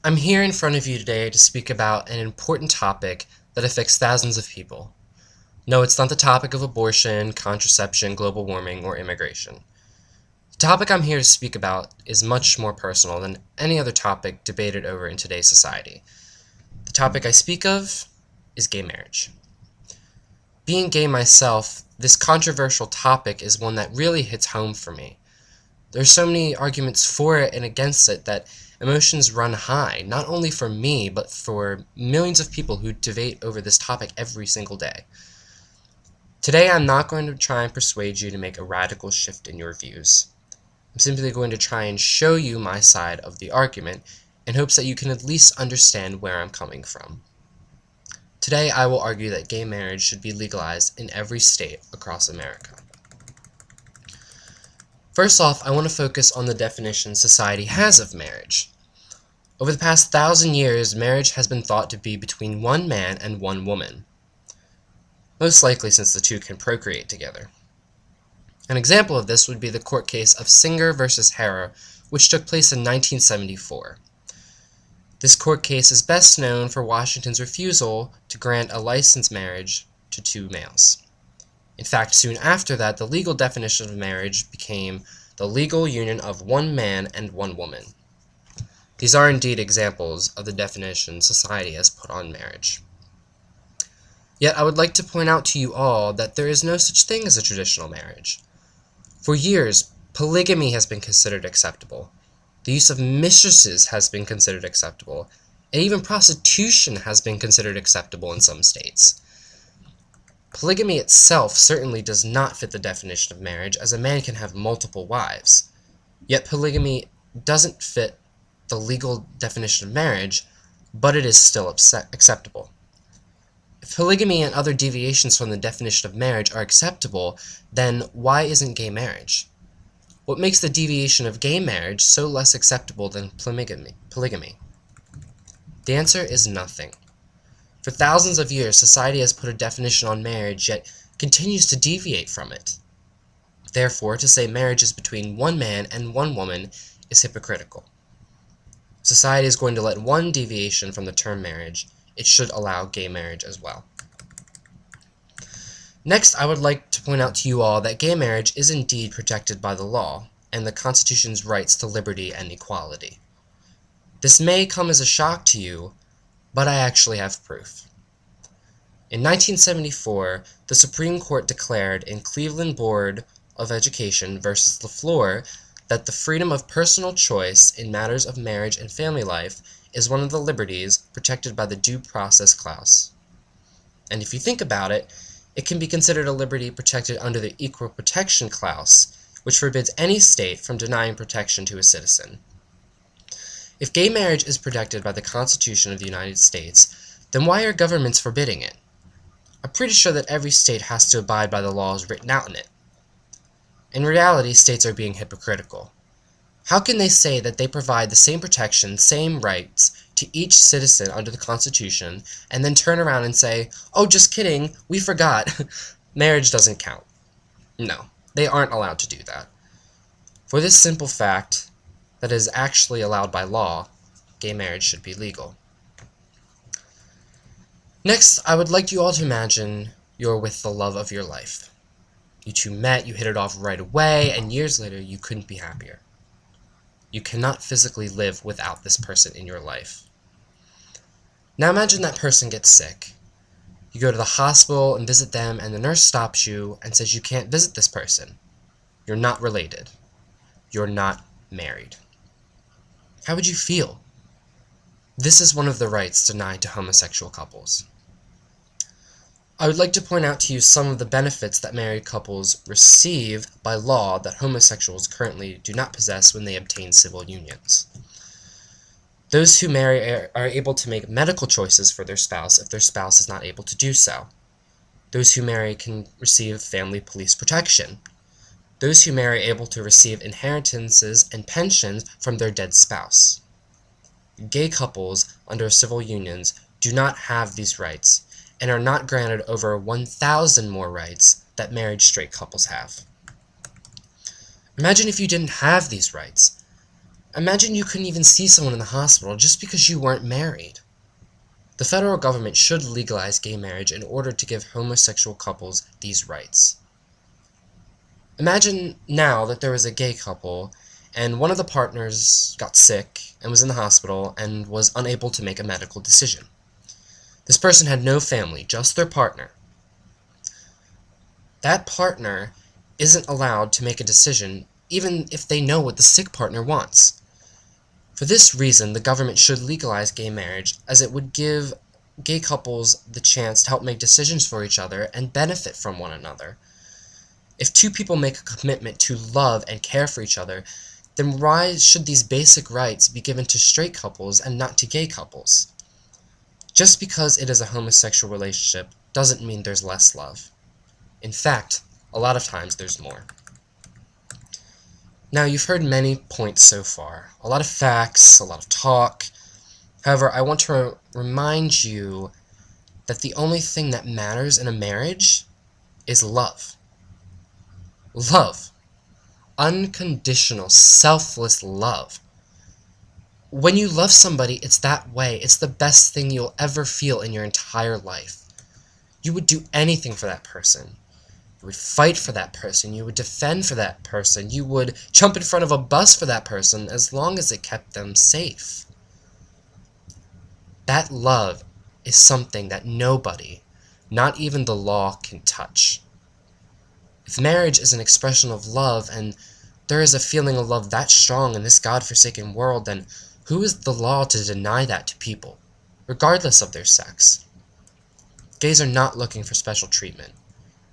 I'm here in front of you today to speak about an important topic that affects thousands of people. No, it's not the topic of abortion, contraception, global warming, or immigration. The topic I'm here to speak about is much more personal than any other topic debated over in today's society. The topic I speak of is gay marriage. Being gay myself, this controversial topic is one that really hits home for me. There's so many arguments for it and against it that emotions run high, not only for me, but for millions of people who debate over this topic every single day. Today, I'm not going to try and persuade you to make a radical shift in your views. I'm simply going to try and show you my side of the argument in hopes that you can at least understand where I'm coming from. Today, I will argue that gay marriage should be legalized in every state across America. First off, I want to focus on the definition society has of marriage. Over the past 1,000 years, marriage has been thought to be between one man and one woman, most likely since the two can procreate together. An example of this would be the court case of Singer versus Harrer, which took place in 1974. This court case is best known for Washington's refusal to grant a licensed marriage to two males. In fact, soon after that, the legal definition of marriage became the legal union of one man and one woman. These are indeed examples of the definition society has put on marriage. Yet I would like to point out to you all that there is no such thing as a traditional marriage. For years, polygamy has been considered acceptable. The use of mistresses has been considered acceptable, and even prostitution has been considered acceptable in some states. Polygamy itself certainly does not fit the definition of marriage, as a man can have multiple wives. Yet polygamy doesn't fit the legal definition of marriage, but it is still acceptable. If polygamy and other deviations from the definition of marriage are acceptable, then why isn't gay marriage? What makes the deviation of gay marriage so less acceptable than polygamy? The answer is nothing. For thousands of years, society has put a definition on marriage, yet continues to deviate from it. Therefore, to say marriage is between one man and one woman is hypocritical. If society is going to let one deviation from the term marriage, it should allow gay marriage as well. Next, I would like to point out to you all that gay marriage is indeed protected by the law and the Constitution's rights to liberty and equality. This may come as a shock to you, but I actually have proof. In 1974, the Supreme Court declared in Cleveland Board of Education versus LaFleur that the freedom of personal choice in matters of marriage and family life is one of the liberties protected by the Due Process Clause. And if you think about it, it can be considered a liberty protected under the Equal Protection Clause, which forbids any state from denying protection to a citizen. If gay marriage is protected by the Constitution of the United States, then why are governments forbidding it? I'm pretty sure that every state has to abide by the laws written out in it. In reality, states are being hypocritical. How can they say that they provide the same protection, same rights to each citizen under the Constitution, and then turn around and say, "Oh, just kidding, we forgot, marriage doesn't count"? No, they aren't allowed to do that. For this simple fact that is actually allowed by law, gay marriage should be legal. Next, I would like you all to imagine you're with the love of your life. You two met, you hit it off right away, and years later you couldn't be happier. You cannot physically live without this person in your life. Now imagine that person gets sick. You go to the hospital and visit them, and the nurse stops you and says you can't visit this person. You're not related. You're not married. How would you feel? This is one of the rights denied to homosexual couples. I would like to point out to you some of the benefits that married couples receive by law that homosexuals currently do not possess when they obtain civil unions. Those who marry are able to make medical choices for their spouse if their spouse is not able to do so. Those who marry can receive family police protection. Those who marry are able to receive inheritances and pensions from their dead spouse. Gay couples under civil unions do not have these rights and are not granted over 1,000 more rights that married straight couples have. Imagine if you didn't have these rights. Imagine you couldn't even see someone in the hospital just because you weren't married. The federal government should legalize gay marriage in order to give homosexual couples these rights. Imagine now that there was a gay couple and one of the partners got sick and was in the hospital and was unable to make a medical decision. This person had no family, just their partner. That partner isn't allowed to make a decision even if they know what the sick partner wants. For this reason, the government should legalize gay marriage, as it would give gay couples the chance to help make decisions for each other and benefit from one another. If two people make a commitment to love and care for each other, then why should these basic rights be given to straight couples and not to gay couples? Just because it is a homosexual relationship doesn't mean there's less love. In fact, a lot of times there's more. Now, you've heard many points so far, a lot of facts, a lot of talk. However, I want to remind you that the only thing that matters in a marriage is love. Love. Unconditional, selfless love. When you love somebody, it's that way. It's the best thing you'll ever feel in your entire life. You would do anything for that person. You would fight for that person. You would defend for that person. You would jump in front of a bus for that person as long as it kept them safe. That love is something that nobody, not even the law, can touch. If marriage is an expression of love, and there is a feeling of love that strong in this God-forsaken world, then who is the law to deny that to people, regardless of their sex? Gays are not looking for special treatment.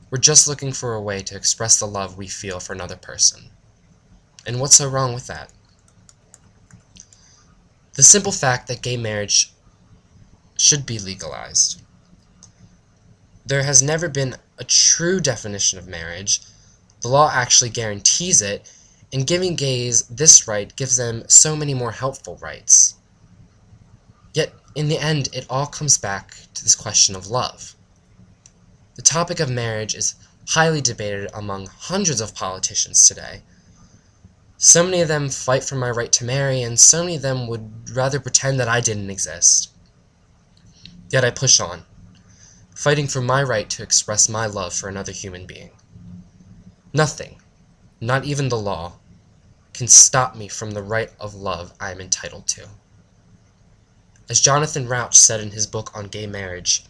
We're just looking for a way to express the love we feel for another person. And what's so wrong with that? The simple fact that gay marriage should be legalized. There has never been a true definition of marriage. The law actually guarantees it, and giving gays this right gives them so many more helpful rights. Yet, in the end, it all comes back to this question of love. The topic of marriage is highly debated among hundreds of politicians today. So many of them fight for my right to marry, and so many of them would rather pretend that I didn't exist. Yet I push on, fighting for my right to express my love for another human being. Nothing, not even the law, can stop me from the right of love I am entitled to. As Jonathan Rauch said in his book on gay marriage,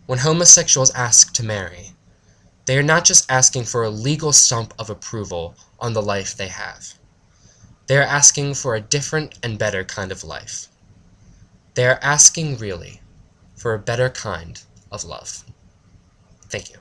when homosexuals ask to marry, they are not just asking for a legal stamp of approval on the life they have. They are asking for a different and better kind of life. They are asking, really, for a better kind of love. Thank you.